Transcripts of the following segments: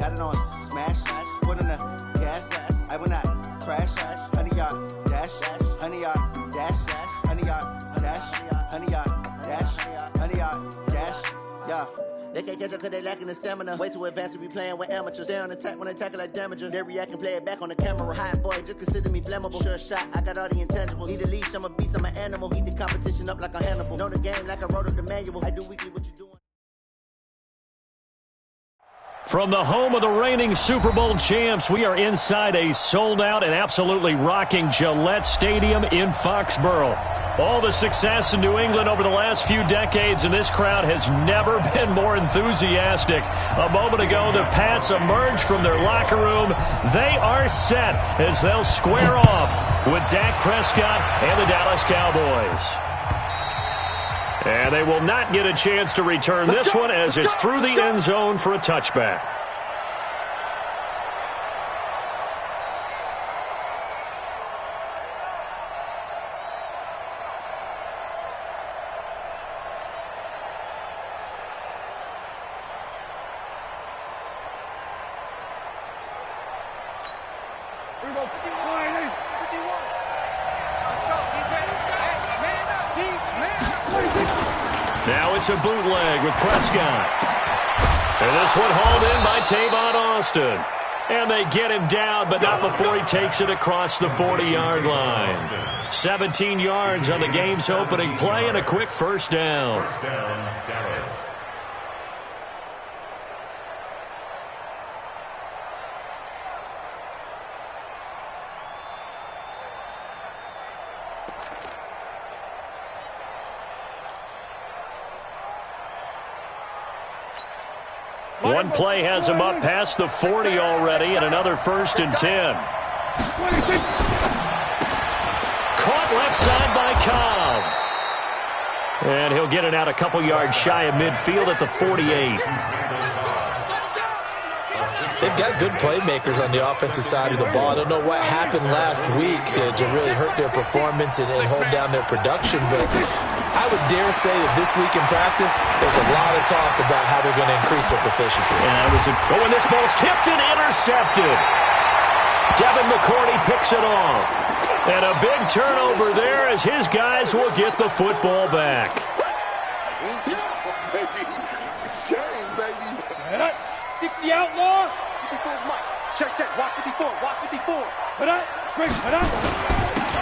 got it on smash, put on the gas, I will not crash, 100-yard dash, 100-yard dash, 100-yard dash, 100-yard dash, 100-yard dash, yeah. They can't catch up cause they lacking the stamina. Way too advanced to be playing with amateurs. Stay on attack when they tackle like damager. They react and play it back on the camera. Hot boy, just consider me flammable. Sure shot, I got all the intangibles. Need a leash, I'm a beast, I'm an animal. Heat the competition up like a Hannibal. Know the game like I wrote up the manual. I do weekly what you doing. From the home of the reigning Super Bowl champs, we are inside a sold-out and absolutely rocking Gillette Stadium in Foxborough. All the success in New England over the last few decades, and this crowd has never been more enthusiastic. A moment ago, the Pats emerged from their locker room. They are set as they'll square off with Dak Prescott and the Dallas Cowboys. And they will not get a chance to return this one as it's through the end zone for a touchback. Now it's a bootleg with Prescott. And this one hauled in by Tavon Austin. And they get him down, but not before he takes it across the 40-yard line. 17 yards on the game's opening play and a quick first down. Dallas. One play has him up past the 40 already, and another 1st and 10. Caught left side by Cobb. And he'll get it out a couple yards shy of midfield at the 48. They've got good playmakers on the offensive side of the ball. I don't know what happened last week to really hurt their performance and hold down their production, but I would dare say that this week in practice, there's a lot of talk about how they're going to increase their proficiency. And this ball's tipped and intercepted. Devin McCourty picks it off. And a big turnover there as his guys will get the football back. Baby, it's game, baby. 60 outlaw. 54 Mike. Check. Watch 54. Watch 54.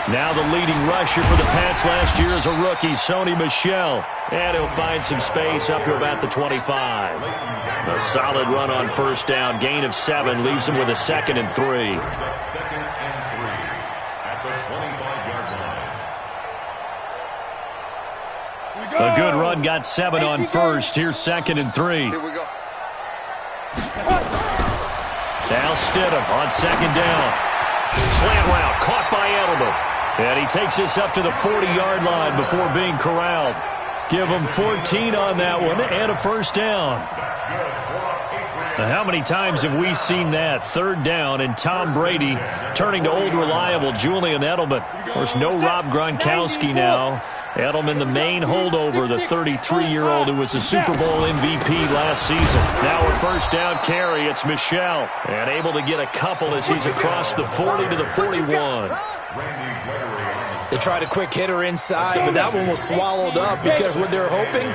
Now the leading rusher for the Pats last year is a rookie, Sony Michel. And he'll find some space up to about the 25. A solid run on first down. Gain of 7 leaves him with a 2nd and 3. Second and 3 at the 25-yard line. A good run got 7 on first. Here's 2nd and 3. Here we go. Now Stidham on 2nd down. Slant route caught by Edelman. And he takes this up to the 40-yard line before being corralled. Give him 14 on that one and a first down. How many times have we seen that? 3rd down and Tom Brady turning to old reliable Julian Edelman. Of course, no Rob Gronkowski now. Edelman, the main holdover, the 33-year-old who was a Super Bowl MVP last season. Now a first down carry. It's Michel. And able to get a couple as he's across the 40 to the 41. They tried a quick hitter inside, but that one was swallowed up because what they're hoping,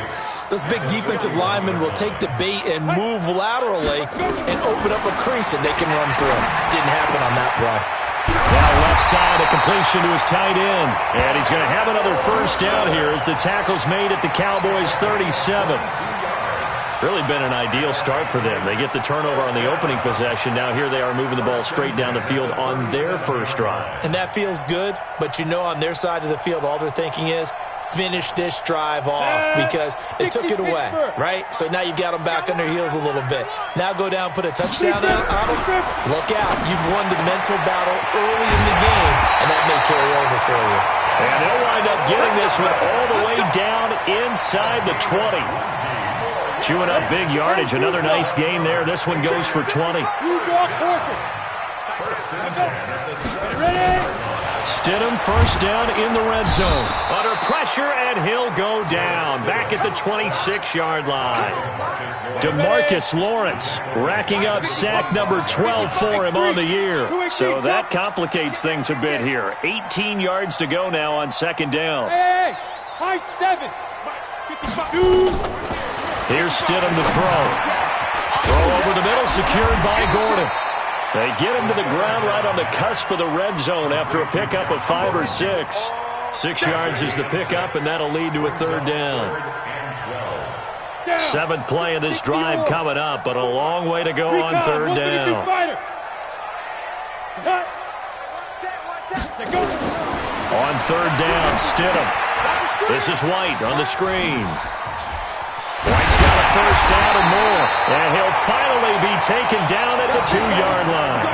those big defensive linemen will take the bait and move laterally and open up a crease and they can run through it. Didn't happen on that play. Now left side, a completion to his tight end. And he's going to have another first down here as the tackle's made at the Cowboys' 37. Really been an ideal start for them. They get the turnover on the opening possession. Now here they are moving the ball straight down the field on their first drive. And that feels good, but you know on their side of the field, all they're thinking is finish this drive off because they took it away, right? So now you've got them back on their heels a little bit. Now go down, put a touchdown on them. Look out. You've won the mental battle early in the game, and that may carry over for you. And they'll wind up getting this one all the way down inside the 20. Chewing up big yardage. Another nice gain there. This one goes for 20. Stidham first down in the red zone. Under pressure, and he'll go down. Back at the 26-yard line. DeMarcus Lawrence racking up sack number 12 for him on the year. So that complicates things a bit here. 18 yards to go now on second down. Hey, high 7. Here's Stidham to throw. Throw over the middle, secured by Gordon. They get him to the ground right on the cusp of the red zone after a pickup of 5 or 6. 6 yards is the pickup, and that'll lead to a third down. 7th play of this drive coming up, but a long way to go on third down. On third down, Stidham. This is White on the screen. White's got a first down and more, and he'll finally be taken down at the 2-yard line.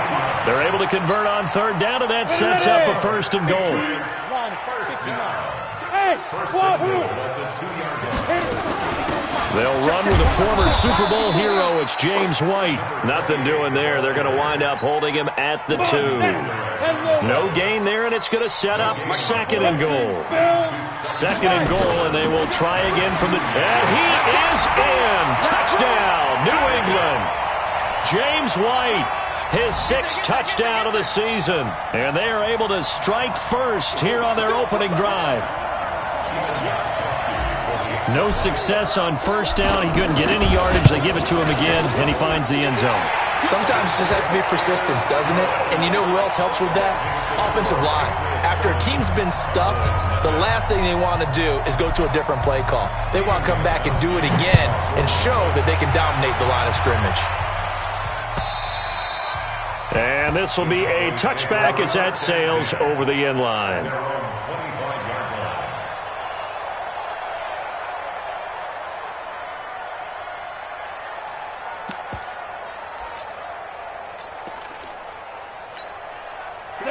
They're able to convert on third down, and that sets up a first and goal. They'll run with a former Super Bowl hero. It's James White. Nothing doing there. They're going to wind up holding him at the 2. No gain there, and it's going to set up second and goal. Second and goal, and they will try again from the... And he is in! Touchdown, New England! James White, his 6th touchdown of the season. And they are able to strike first here on their opening drive. No success on first down. He couldn't get any yardage. They give it to him again, and he finds the end zone. Sometimes it just has to be persistence, doesn't it? And you know who else helps with that? Offensive line. After a team's been stuffed, the last thing they want to do is go to a different play call. They want to come back and do it again and show that they can dominate the line of scrimmage. And this will be a touchback as that sails over the end line.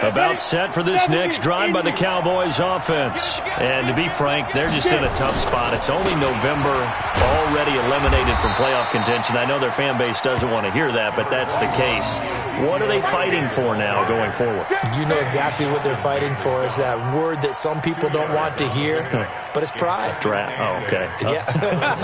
About set for this next drive by the Cowboys offense. And to be frank, they're just in a tough spot. It's only November, already eliminated from playoff contention. I know their fan base doesn't want to hear that, but that's the case. What are they fighting for now going forward? You know exactly what they're fighting for. Is that word that some people don't want to hear, but it's pride. Draft. Oh, okay. Yeah.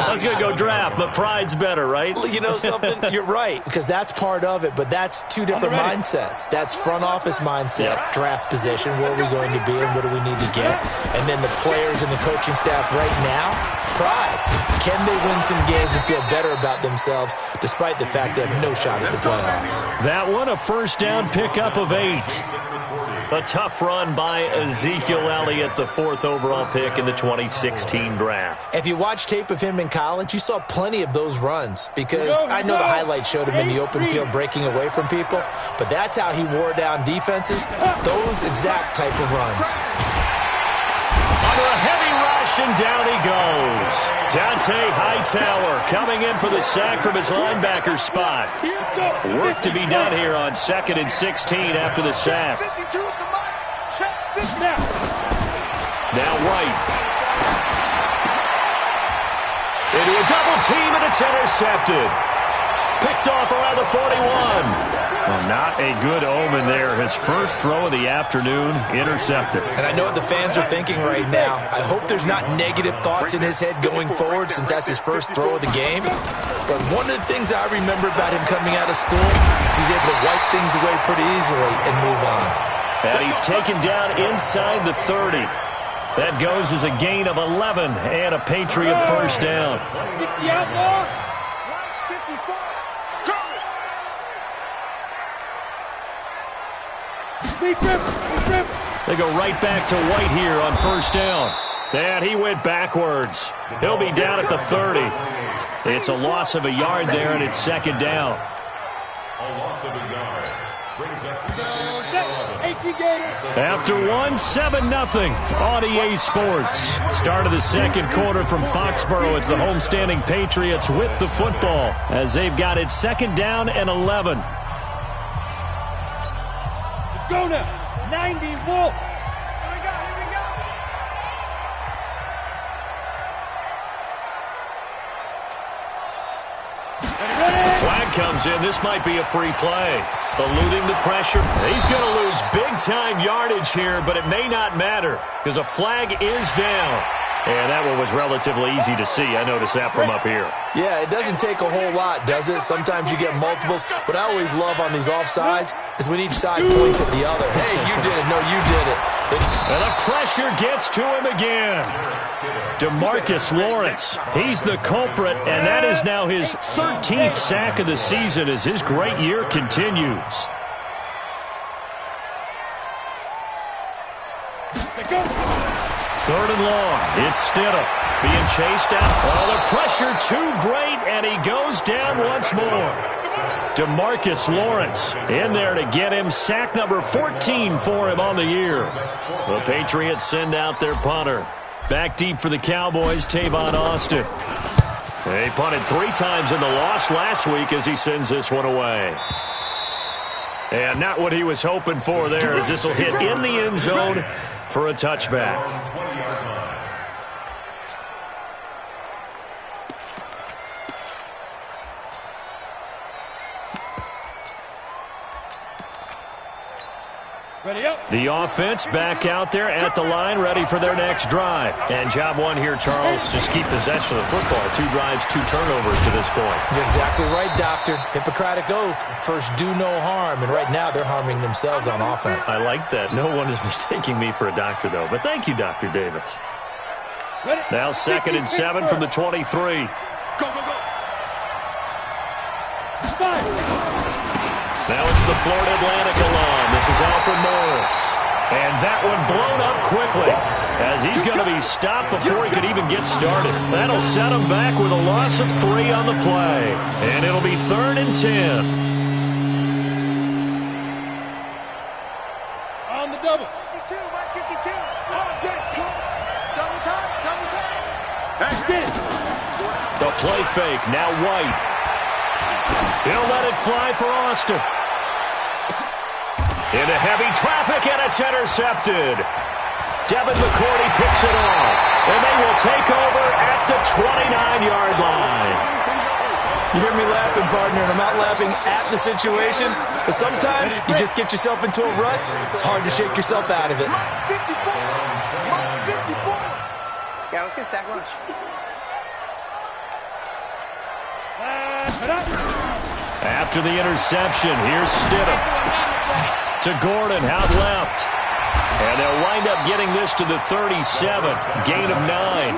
I was going to go draft, but pride's better, right? You know something? You're right, because that's part of it, but that's two different mindsets. That's front office mindset, draft position, where are we going to be and what do we need to get? And then the players and the coaching staff right now, pride. Can they win some games and feel better about themselves despite the fact they have no shot at the playoffs? That one, a first down pickup of 8. A tough run by Ezekiel Elliott, the 4th overall pick in the 2016 draft. If you watch tape of him in college, you saw plenty of those runs because I know the highlights showed him in the open field breaking away from people, but that's how he wore down defenses, those exact type of runs. Under a heavy rush, and down he goes. Dante Hightower coming in for the sack from his linebacker spot. Work to be done here on 2nd and 16 after the sack. Now White. Into a double team, and it's intercepted. Picked off around the 41. Well, not a good omen there. His first throw of the afternoon, intercepted. And I know what the fans are thinking right now. I hope there's not negative thoughts in his head going forward since that's his first throw of the game. But one of the things I remember about him coming out of school is he's able to wipe things away pretty easily and move on. And he's taken down inside the 30. That goes as a gain of 11 and a Patriot first down. 60 outlaw. 54. They go right back to White here on first down. And he went backwards. He'll be down at the 30. It's a loss of a yard there, and it's second down. A loss of a yard. Brings up After 7-0 on EA Sports. Start of the second quarter from Foxborough. It's the homestanding Patriots with the football as they've got it second down and 11. Go now. 90 Wolf. Flag comes in. This might be a free play. Eluding the pressure. He's going to lose big-time yardage here, but it may not matter because a flag is down. And that one was relatively easy to see. I noticed that from up here. Yeah, it doesn't take a whole lot, does it? Sometimes you get multiples. What I always love on these offsides is when each side points at the other. Hey, you did it. No, you did it. And the pressure gets to him again. DeMarcus Lawrence, he's the culprit, and that is now his 13th sack of the season as his great year continues. Third and long. It's Stidham being chased out. Oh, the pressure too great, and he goes down once more. DeMarcus Lawrence in there to get him sack number 14 for him on the year. The Patriots send out their punter. Back deep for the Cowboys, Tavon Austin. He punted 3 times in the loss last week as he sends this one away. And not what he was hoping for there, as this will hit in the end zone for a touchback. The offense back out there at the line, ready for their next drive. And job one here, Charles, just keep possession of the football. 2 drives, 2 turnovers to this point. You're exactly right, Doctor. Hippocratic oath. First, do no harm. And right now, they're harming themselves on offense. I like that. No one is mistaking me for a doctor, though. But thank you, Dr. Davis. Now 2nd and 7 from the 23. Go, go, go. Now it's the Florida Atlantic alum. This is Alfred Morris. And that one blown up quickly as he's going to be stopped before he could even get started. That'll set him back with a loss of 3 on the play. And it'll be 3rd and 10. On the double. 52, 152. Oh, get it. Double time, double time. Get it. The play fake, now White. He'll let it fly for Austin. Into heavy traffic, and it's intercepted. Devin McCourty picks it off, and they will take over at the 29-yard line. You hear me laughing, partner, and I'm not laughing at the situation, but sometimes you just get yourself into a rut. It's hard to shake yourself out of it. 54. 54. Yeah, let's get a sack lunch. After the interception, here's Stidham to Gordon, out left. And they'll wind up getting this to the 37, gain of 9.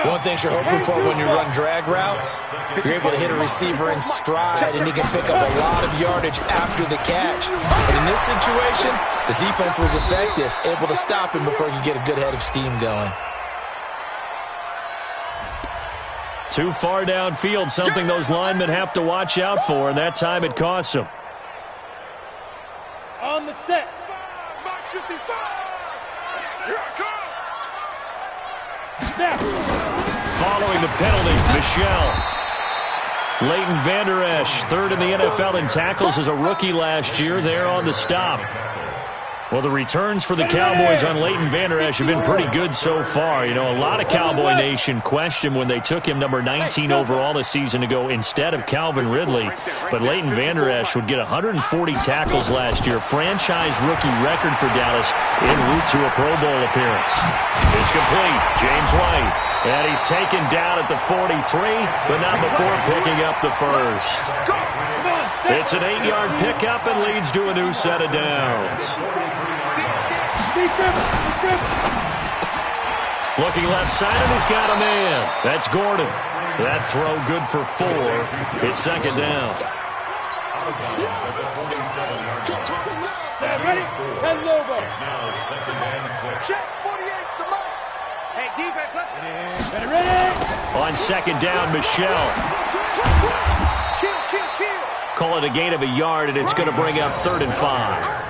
One thing you're hoping for when you run drag routes, you're able to hit a receiver in stride, and he can pick up a lot of yardage after the catch. But in this situation, the defense was effective, able to stop him before he could get a good head of steam going. Too far downfield, something those linemen have to watch out for, and that time it costs them. On the set. Mark 55. Here I come. Snap. Following the penalty, Michelle. Leighton Vander Esch, 3rd in the NFL in tackles as a rookie last year, there on the stop. Well, the returns for the Cowboys on Leighton Vander Esch have been pretty good so far. You know, a lot of Cowboy Nation questioned when they took him number 19 overall a season ago instead of Calvin Ridley. But Leighton Vander Esch would get 140 tackles last year, franchise rookie record for Dallas, en route to a Pro Bowl appearance. It's complete. James White. And he's taken down at the 43, but not before picking up the first. It's an 8-yard pickup and leads to a new set of downs. Looking left side, and he's got a man. That's Gordon. That throw good for 4. It's 2nd down. Ready? 10 Lobo. Check 48's the mark. Hey, defense, let's Ready? On 2nd down, Michelle. kill. Call it a gain of a yard, and it's going to bring up 3rd and 5.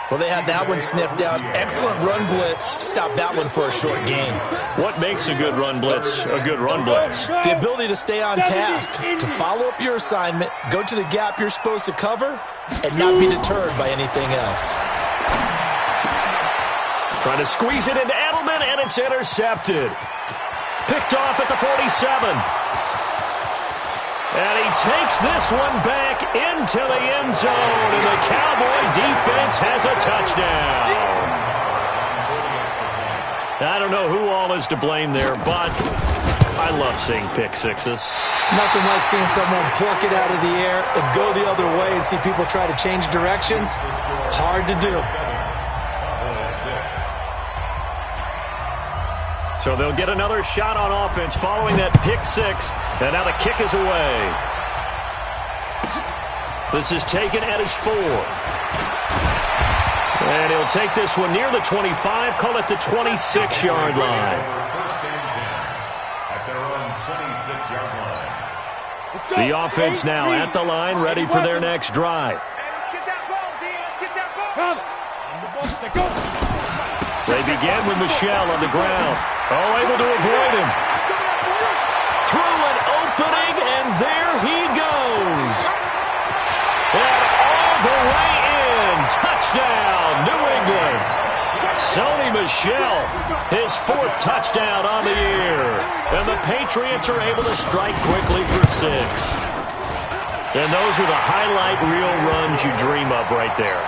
Well, they had that one sniffed out. Excellent run blitz. Stop that one for a short gain. What makes a good run blitz a good run blitz? The ability to stay on task, to follow up your assignment, go to the gap you're supposed to cover, and not be deterred by anything else. Trying to squeeze it into Edelman, and it's intercepted. Picked off at the 47. takes this one back into the end zone, and the Cowboy defense has a touchdown. I don't know who all is to blame there, but I love seeing pick sixes. Nothing like seeing someone pluck it out of the air and go the other way and see people try to change directions. Hard to do. So they'll get another shot on offense following that pick six, and now the kick is away. This is taken at his 4. And he'll take this one near the 25, call it the 26-yard line. The offense now at the line, ready for their next drive. They begin with Michel on the ground. Oh, able to avoid him. Through an opening, and there he goes. And all the way in. Touchdown, New England. Sony Michel, his 4th touchdown on the year. And the Patriots are able to strike quickly for 6. And those are the highlight reel runs you dream of right there.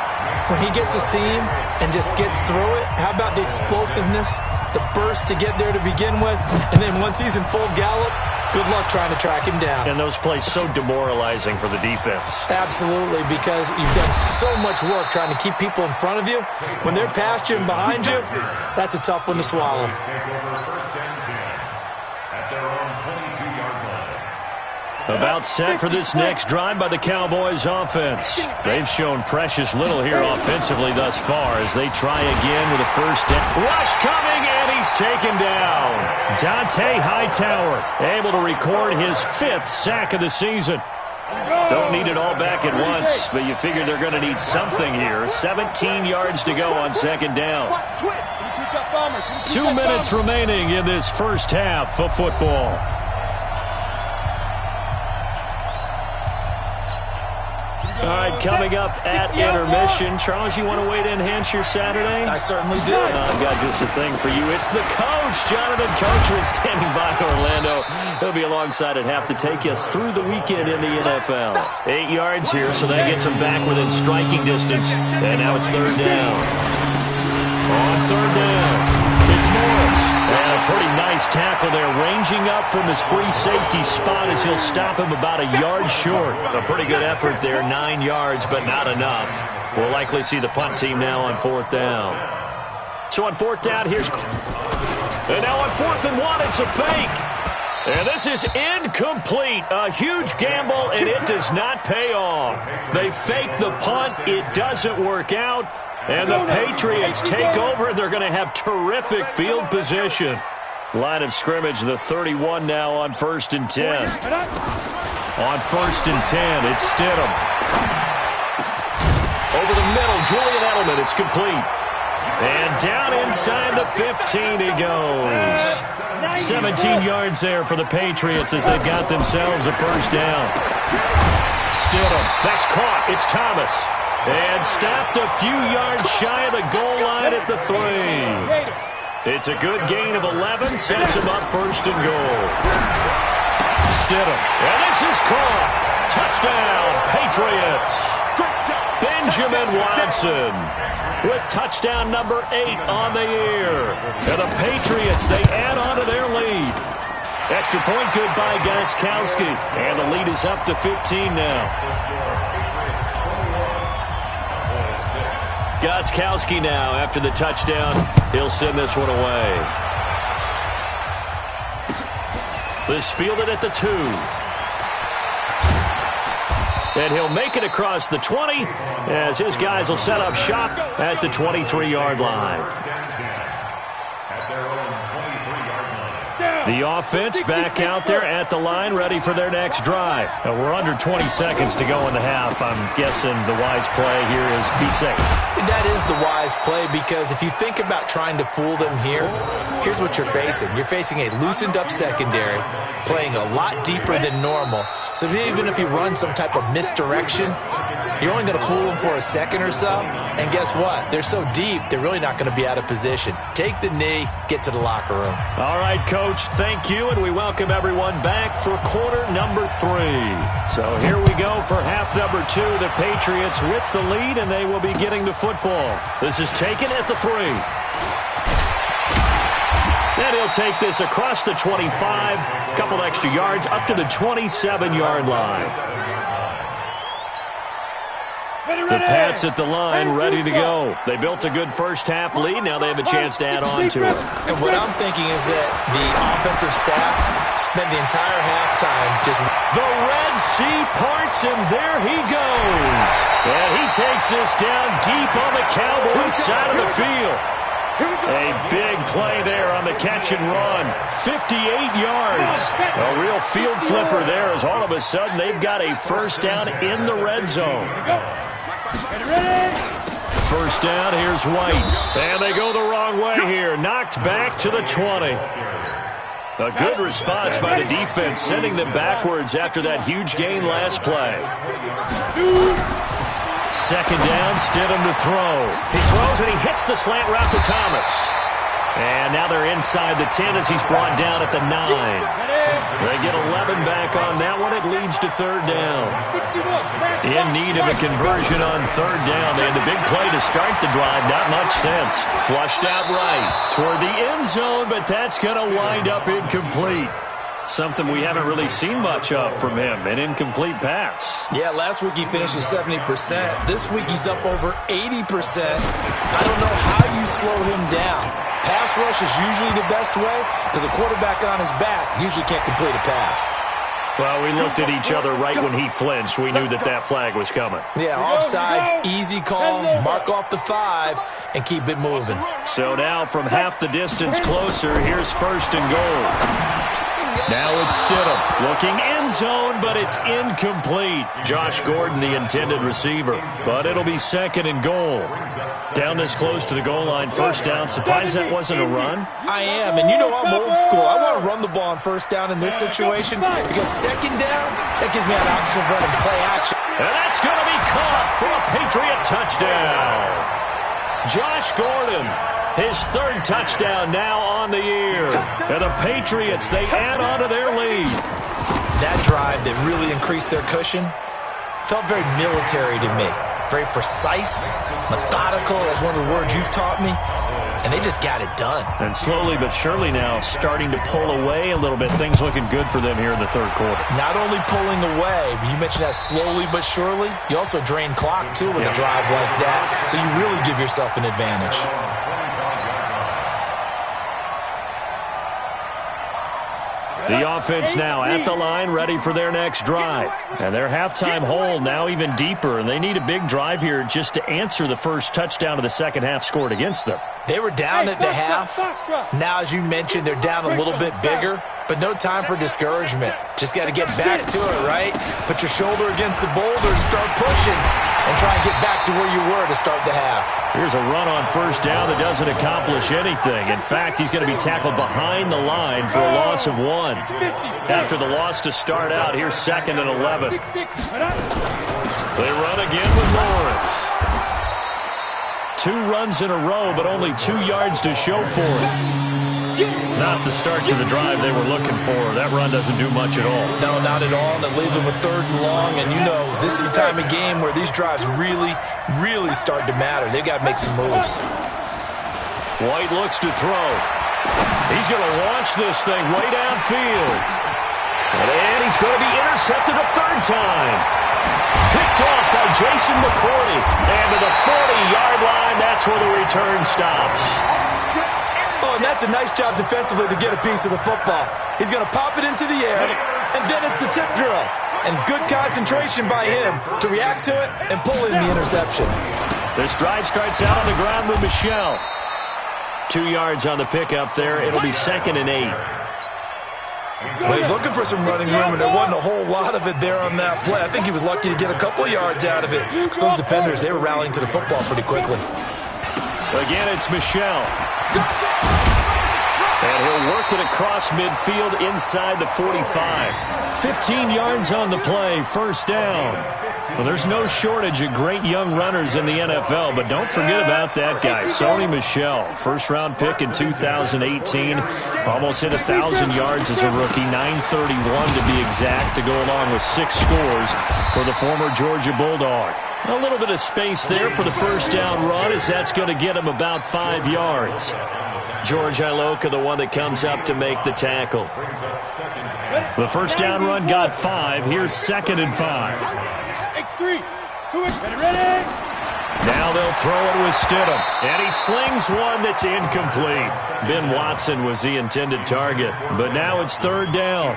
When he gets a seam and just gets through it, how about the explosiveness, the burst to get there to begin with, and then once he's in full gallop, good luck trying to track him down. And those plays so demoralizing for the defense. Absolutely, because you've done so much work trying to keep people in front of you. When they're past you and behind you, that's a tough one to swallow. About set for this next drive by the Cowboys offense. They've shown precious little here offensively thus far as they try again with a first down. Rush coming, and he's taken down. Dante Hightower able to record his 5th sack of the season. Don't need it all back at once, but you figure they're going to need something here. 17 yards to go on second down. 2 minutes remaining in this first half of football. All right, coming up at intermission. Charles, you want to wait to enhance your Saturday? I certainly do. I've got just a thing for you. It's the coach, Jonathan Coachman, standing by Orlando. He'll be alongside at half to take us through the weekend in the NFL. 8 yards here, so that gets him back within striking distance. And now it's 3rd down. On 3rd down, it's Morris. And a pretty nice tackle there, ranging up from his free safety spot as he'll stop him about a yard short. A pretty good effort there, 9 yards, but not enough. We'll likely see the punt team now on 4th down. So on 4th down, and now on 4th and 1, it's a fake. And this is incomplete. A huge gamble, and it does not pay off. They fake the punt. It doesn't work out. And the Patriots take over, and they're going to have terrific field position. Line of scrimmage, the 31 now on 1st and 10. On 1st and 10, it's Stidham. Over the middle, Julian Edelman, it's complete. And down inside the 15 he goes. 17 yards there for the Patriots as they've got themselves a first down. Stidham, that's caught. It's Thomas. And stopped a few yards shy of the goal line at the 3. It's a good gain of 11, sets him up 1st and goal. Stidham, and this is caught. Touchdown, Patriots. Benjamin Watson with touchdown number 8 on the year. And the Patriots, they add on to their lead. Extra point good by Gostkowski. And the lead is up to 15 now. Gostkowski now, after the touchdown, he'll send this one away. This fielded at the 2. And he'll make it across the 20 as his guys will set up shop at the 23-yard line. The offense back out there at the line, ready for their next drive. Now we're under 20 seconds to go in the half. I'm guessing the wise play here is be safe. That is the wise play, because if you think about trying to fool them here, here's what you're facing. You're facing a loosened up secondary, playing a lot deeper than normal. So even if you run some type of misdirection, You're only going to fool them for a second or so, and guess what? They're so deep, they're really not going to be out of position. Take the knee, get to the locker room. All right, Coach, thank you, and we welcome everyone back for quarter number 3. So here we go for half number 2. The Patriots with the lead, and they will be getting the football. This is taken at the 3. And he'll take this across the 25, a couple extra yards, up to the 27-yard line. The Pats at the line, ready to go. They built a good first-half lead. Now they have a chance to add on to it. And what I'm thinking is that the offensive staff spent the entire halftime just... The Red Sea parts, and there he goes. And he takes this down deep on the Cowboys side of the field. A big play there on the catch and run. 58 yards. A real field flipper there as all of a sudden they've got a first down in the red zone. First down, here's White. And they go the wrong way here. Knocked back to the 20. A good response by the defense, sending them backwards after that huge gain last play. Second down, Stidham to throw. He throws and he hits the slant route to Thomas. And now they're inside the 10 as he's brought down at the 9. They get 11 back on that one. It leads to third down. In need of a conversion on third down. They had the big play to start the drive. Not much sense. Flushed out right toward the end zone, but that's going to wind up incomplete. Something we haven't really seen much of from him, an incomplete pass. Yeah, last week he finished at 70%. This week he's up over 80%. I don't know how you slow him down. Pass rush is usually the best way because a quarterback on his back usually can't complete a pass. Well, we looked at each other right when he flinched. We knew that that flag was coming. Yeah, offsides, easy call, mark off the 5, and keep it moving. So now from half the distance closer, here's first and goal. Now it's Stidham looking end zone, but it's incomplete. Josh Gordon, the intended receiver. But it'll be second and goal. Down this close to the goal line, first down. Surprised that wasn't a run? I am, and you know I'm old school. I want to run the ball on first down in this situation because second down, that gives me an option of running play action. And that's going to be caught for a Patriot touchdown. Josh Gordon, his third touchdown now on the year. And the Patriots, they add on to their lead. That drive that really increased their cushion felt very military to me. Very precise, methodical. That's one of the words you've taught me. And they just got it done. And slowly but surely now starting to pull away a little bit. Things looking good for them here in the third quarter. Not only pulling away, but you mentioned that slowly but surely. You also drain clock, too, with a drive like that. So you really give yourself an advantage. The offense now at the line, ready for their next drive. And their halftime hole now even deeper, and they need a big drive here just to answer the first touchdown of the second half scored against them. They were down at the half. Now, as you mentioned, they're down a little bit bigger, but no time for discouragement. Just got to get back to it, right? Put your shoulder against the boulder and start pushing and try and get back to where you were to start the half. Here's a run on first down that doesn't accomplish anything. In fact, he's going to be tackled behind the line for a loss of 1. After the loss to start out, here's second and 11. They run again with Lawrence. 2 runs in a row, but only 2 yards to show for it. Not the start to the drive they were looking for. That run doesn't do much at all. No, not at all, and it leaves them with third and long. And you know, this is the time of game where these drives really, really start to matter. They've got to make some moves. White looks to throw. He's going to launch this thing way downfield. And he's going to be intercepted a third time. Picked off by Jason McCourty. And to the 40-yard line, that's where the return stops. Oh, and that's a nice job defensively to get a piece of the football. He's going to pop it into the air, and then it's the tip drill. And good concentration by him to react to it and pull in the interception. This drive starts out on the ground with Michel. 2 yards on the pickup there. It'll be second and 8. Well, he's looking for some running room, and there wasn't a whole lot of it there on that play. I think he was lucky to get a couple of yards out of it because those defenders, they were rallying to the football pretty quickly. Again, it's Michel. And he'll work it across midfield inside the 45. 15 yards on the play, first down. Well, there's no shortage of great young runners in the NFL, but don't forget about that guy, Sony Michel. First-round pick in 2018. Almost hit 1,000 yards as a rookie, 931 to be exact, to go along with 6 scores for the former Georgia Bulldog. A little bit of space there for the first down run, as that's going to get him about 5 yards. George Iloka, the one that comes up to make the tackle. The first down run got 5. Here's 2nd and 5. X3, 2X, ready? Now they'll throw it with Stidham. And he slings one that's incomplete. Ben Watson was the intended target. But now it's 3rd down.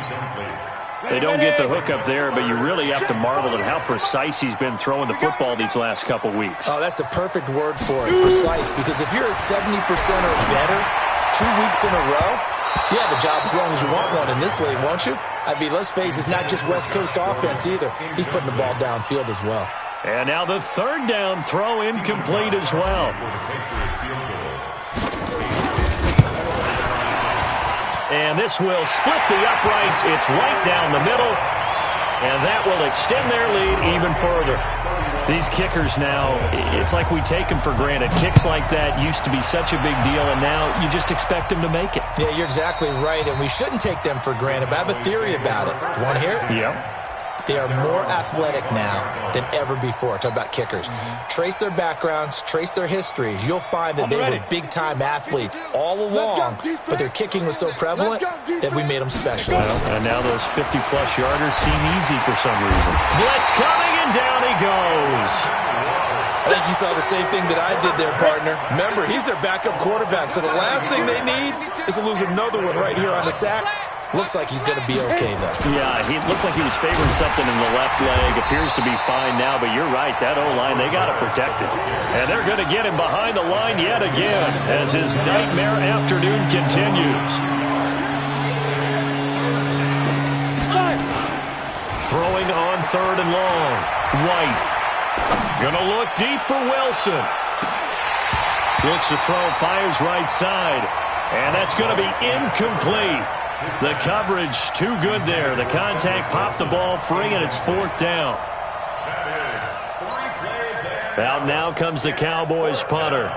They don't get the hook up there, but you really have to marvel at how precise he's been throwing the football these last couple weeks. Oh, that's a perfect word for it, precise, because if you're at 70% or better 2 weeks in a row, you have a job as long as you want one in this league, won't you? I mean, let's face it, it's not just West Coast offense either. He's putting the ball downfield as well. And now the 3rd down throw incomplete as well. And this will split the uprights. It's right down the middle. And that will extend their lead even further. These kickers now, it's like we take them for granted. Kicks like that used to be such a big deal, and now you just expect them to make it. Yeah, you're exactly right, and we shouldn't take them for granted, but I have a theory about it. You want to hear it? Yep. They are more athletic now than ever before. Talk about kickers. Trace their backgrounds, trace their histories. You'll find that they were big-time athletes all along, but their kicking was so prevalent that we made them specialists. Well, and now those 50-plus yarders seem easy for some reason. Blitz coming, and down he goes. I think you saw the same thing that I did there, partner. Remember, he's their backup quarterback, so the last thing they need is to lose another one right here on the sack. Looks like he's going to be okay, though. Yeah, he looked like he was favoring something in the left leg. Appears to be fine now, but you're right. That O-line, they got to protect it. And they're going to get him behind the line yet again as his nightmare afternoon continues. Throwing on 3rd and long. White. Going to look deep for Wilson. Looks to throw, fires right side. And that's going to be incomplete. The coverage too good there. The contact popped the ball free, and it's 4th down. Out now comes the Cowboys punter.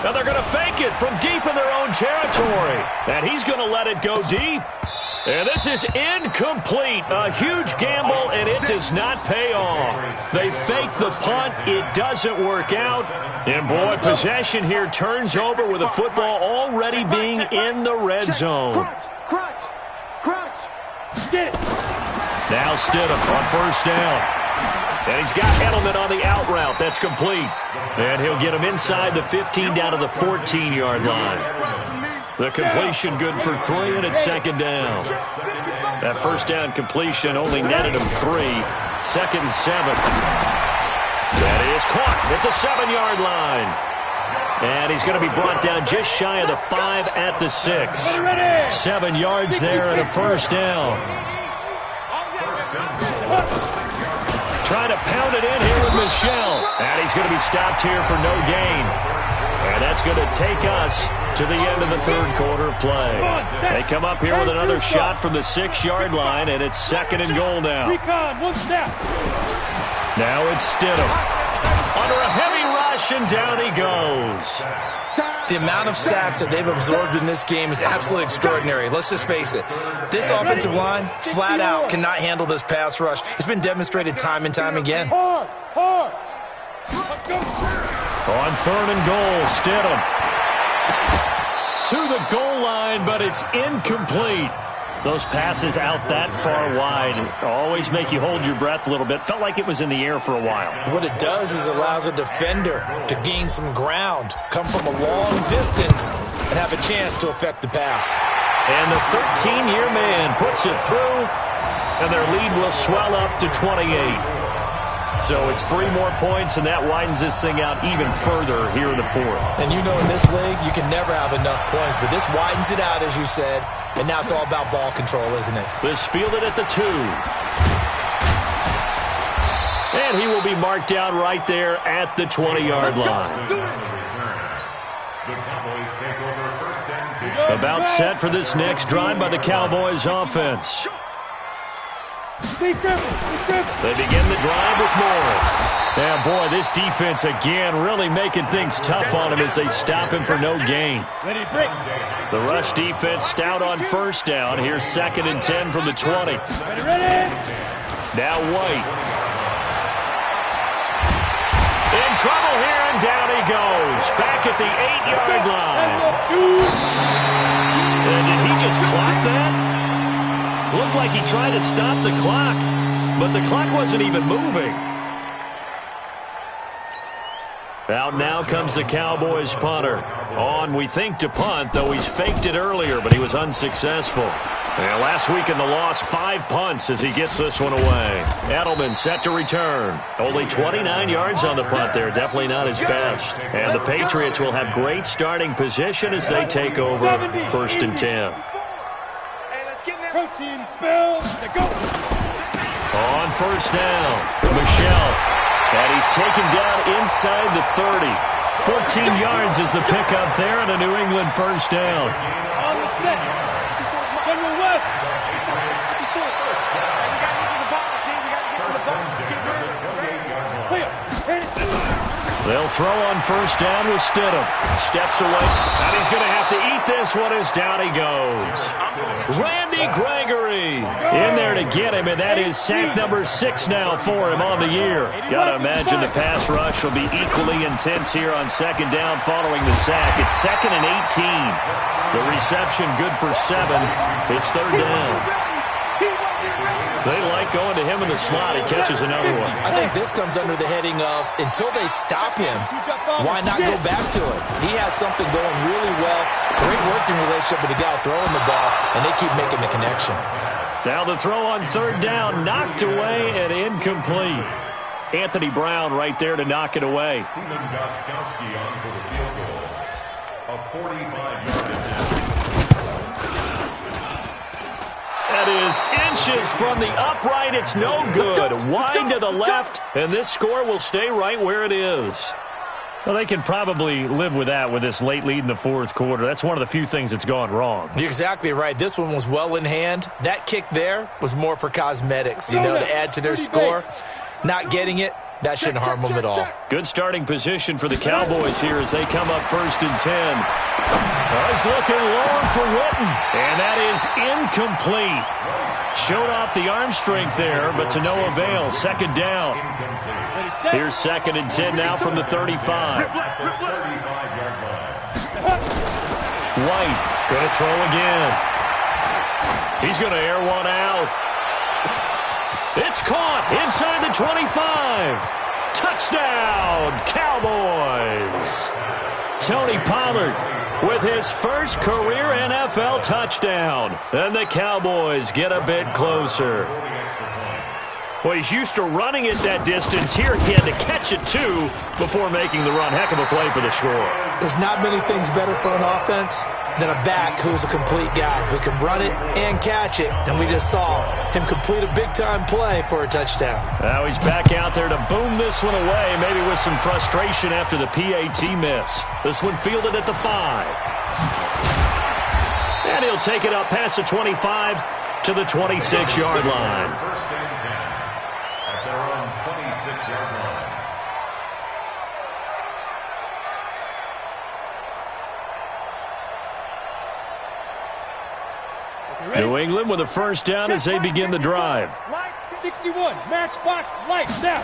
Now they're going to fake it from deep in their own territory. And he's going to let it go deep. And this is incomplete. A huge gamble, and it does not pay off. They fake the punt. It doesn't work out. And, boy, possession here turns over with the football already being in the red zone. Crunch. Get it. Now Stidham on 1st down. And he's got Edelman on the out route. That's complete. And he'll get him inside the 15 down to the 14-yard line. The completion good for 3, and it's 2nd down. That 1st down completion only netted him 3. 2nd and 7. That is caught at the 7-yard line. And he's going to be brought down just shy of the 5 at the 6. 7 yards there and a 1st down. Trying to pound it in here with Michel. And he's going to be stopped here for no gain. And that's going to take us to the end of the 3rd quarter play. They come up here with another shot from the 6-yard line, and it's 2nd and goal now. Now it's Stidham. Under a heavy rush, and down he goes. The amount of sacks that they've absorbed in this game is absolutely extraordinary. Let's just face it. This offensive line, flat out, cannot handle this pass rush. It's been demonstrated time and time again. Hard. On 3rd and goal, Stidham to the goal line, but it's incomplete. Those passes out that far wide always make you hold your breath a little bit. Felt like it was in the air for a while. What it does is allows a defender to gain some ground, come from a long distance, and have a chance to affect the pass. And the 13-year man puts it through, and their lead will swell up to 28. So it's 3 more points, and that widens this thing out even further here in the 4th. And you know in this league, you can never have enough points, but this widens it out, as you said, and now it's all about ball control, isn't it? This fielded at the 2. And he will be marked down right there at the 20-yard line. The Cowboys take over 1st About set for this next drive by the Cowboys offense. They begin the drive with Morris. Yeah, boy, this defense again really making things tough on him as they stop him for no gain. The rush defense stout on first down. Here's 2nd and 10 from the 20. Now White. In trouble here, and down he goes. Back at the 8-yard line. And did he just clock that? Looked like he tried to stop the clock, but the clock wasn't even moving. Out now comes the Cowboys punter. On, we think, to punt, though he's faked it earlier, but he was unsuccessful. And last week in the loss, 5 punts as he gets this one away. Edelman set to return. Only 29 yards on the punt there. Definitely not his best. And the Patriots will have great starting position as they take over 1st and 10. Protein spill. Go. On first down, Michelle. And he's taken down inside the 30. 14 yards is the pickup there and a New England first down. On the set. General West. They'll throw on first down with Stidham. Steps away, and he's going to have to eat this one as down he goes. Randy Gregory in there to get him, and that is sack number 6 now for him on the year. Got to imagine the pass rush will be equally intense here on 2nd down following the sack. It's 2nd and 18. The reception good for 7. It's 3rd down. They like going to him in the slot. He catches another one. I think this comes under the heading of until they stop him, why not go back to it? He has something going really well. Great working relationship with the guy throwing the ball, and they keep making the connection. Now the throw on 3rd down, knocked away and incomplete. Anthony Brown right there to knock it away. Steven Gostkowski on for the field goal. A 45-yard attempt. That is inches from the upright. It's no good. Wide to the left, and this score will stay right where it is. Well, they can probably live with that with this late lead in the 4th quarter. That's one of the few things that's gone wrong. You're exactly right. This one was well in hand. That kick there was more for cosmetics, to add to their score. Not getting it, that shouldn't harm them at all. Good starting position for the Cowboys here as they come up 1st and 10. He's looking long for Witten, and that is incomplete. Showed off the arm strength there, but to no avail. 2nd down. Here's 2nd and 10 now from the 35. White going to throw again. He's going to air one out. It's caught inside the 25. Touchdown, Cowboys. Tony Pollard with his first career NFL touchdown. And the Cowboys get a bit closer. Well, he's used to running it that distance. Here he had to catch it, too, before making the run. Heck of a play for the score. There's not many things better for an offense than a back who's a complete guy who can run it and catch it. And we just saw him complete a big-time play for a touchdown. Now he's back out there to boom this one away, maybe with some frustration after the PAT miss. This one fielded at the 5. And he'll take it up past the 25 to the 26-yard line. First and 10 at their own 26-yard line. New England with a first down as they begin the drive. 61, matchbox lights now.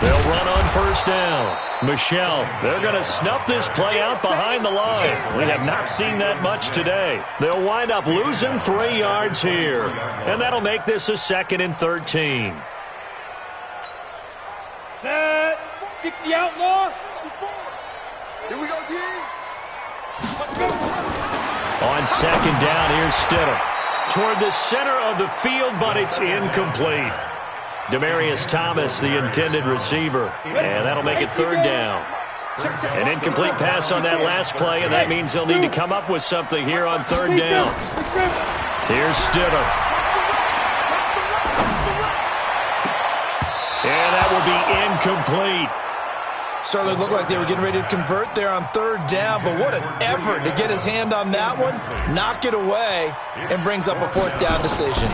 They'll run on first down. Michelle, they're going to snuff this play out behind the line. We have not seen that much today. They'll wind up losing 3 yards here. And that'll make this a 2nd and 13. Set. 60 outlaw. Here we go, D. On 2nd down, here's Stidham. Toward the center of the field, but it's incomplete. Demaryius Thomas, the intended receiver. And that'll make it 3rd down. An incomplete pass on that last play, and that means they'll need to come up with something here on 3rd down. Here's Stidham. And that will be incomplete. Certainly looked like they were getting ready to convert there on third down, but what an effort to get his hand on that one, knock it away, and brings up a fourth down decision.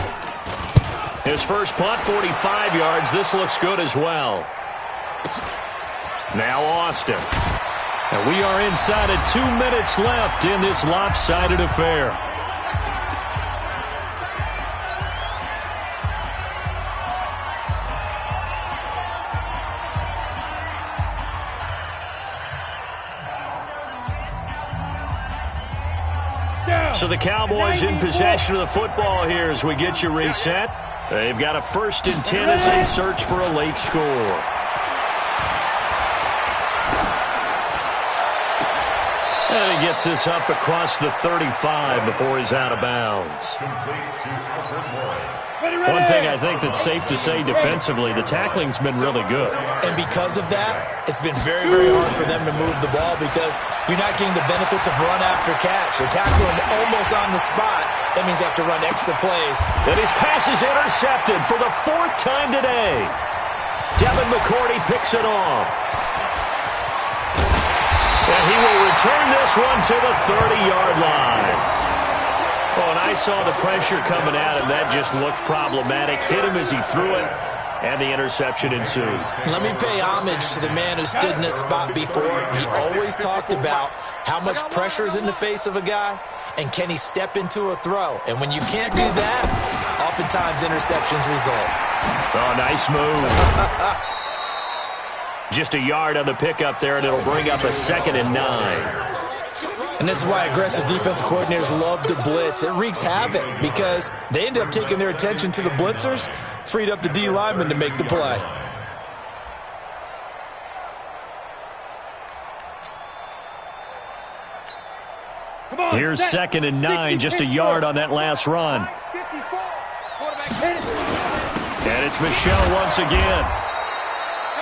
His first punt, 45 yards. This looks good as well. Now Austin. And we are inside of 2 minutes left in this lopsided affair. So the Cowboys in possession of the football here as we get you reset. They've got a 1st and 10 as they search for a late score. And he gets this up across the 35 before he's out of bounds. One thing I think that's safe to say defensively, the tackling's been really good. And because of that, it's been very, very hard for them to move the ball because you're not getting the benefits of run after catch. They're tackling almost on the spot. That means they have to run extra plays. And his pass is intercepted for the 4th time today. Devin McCourty picks it off. And he will return this one to the 30-yard line. Oh, and I saw the pressure coming at him. That just looked problematic. Hit him as he threw it, and the interception ensued. Let me pay homage to the man who stood in this spot before. He always talked about how much pressure is in the face of a guy, and can he step into a throw. And when you can't do that, oftentimes interceptions result. Oh, nice move. Just a yard on the pickup there, and it'll bring up a 2nd and 9. And this is why aggressive defensive coordinators love to blitz. It wreaks havoc because they end up taking their attention to the blitzers, freed up the D lineman to make the play. Here's 2nd and 9, just a yard on that last run. And it's Michel once again.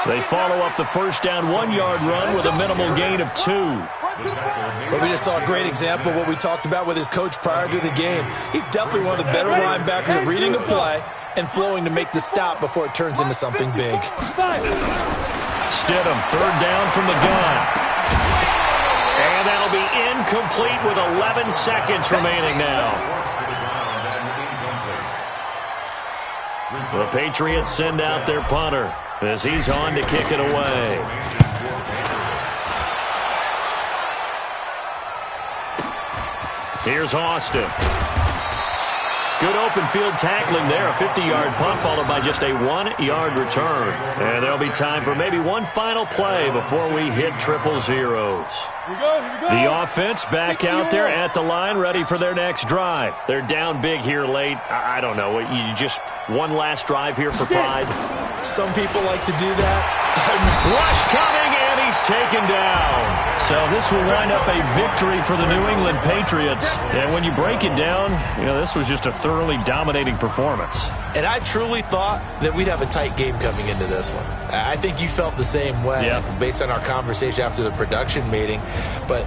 They follow up the first down 1-yard run with a minimal gain of 2. But we just saw a great example of what we talked about with his coach prior to the game. He's definitely one of the better linebackers at reading a play and flowing to make the stop before it turns into something big. Stidham, 3rd down from the gun. And that'll be incomplete with 11 seconds remaining now. The Patriots send out their punter as he's on to kick it away. Here's Austin. Good open field tackling there. A 50-yard punt followed by just a 1-yard return. And there'll be time for maybe one final play before we hit 000. The offense back out there at the line, ready for their next drive. They're down big here late. I don't know. You just one last drive here for pride? Some people like to do that. Rush coming, and he's taken down. So this will wind up a victory for the New England Patriots. And when you break it down, you know, this was just a thoroughly dominating performance. And I truly thought that we'd have a tight game coming into this one. I think you felt the same way based on our conversation after the production meeting. But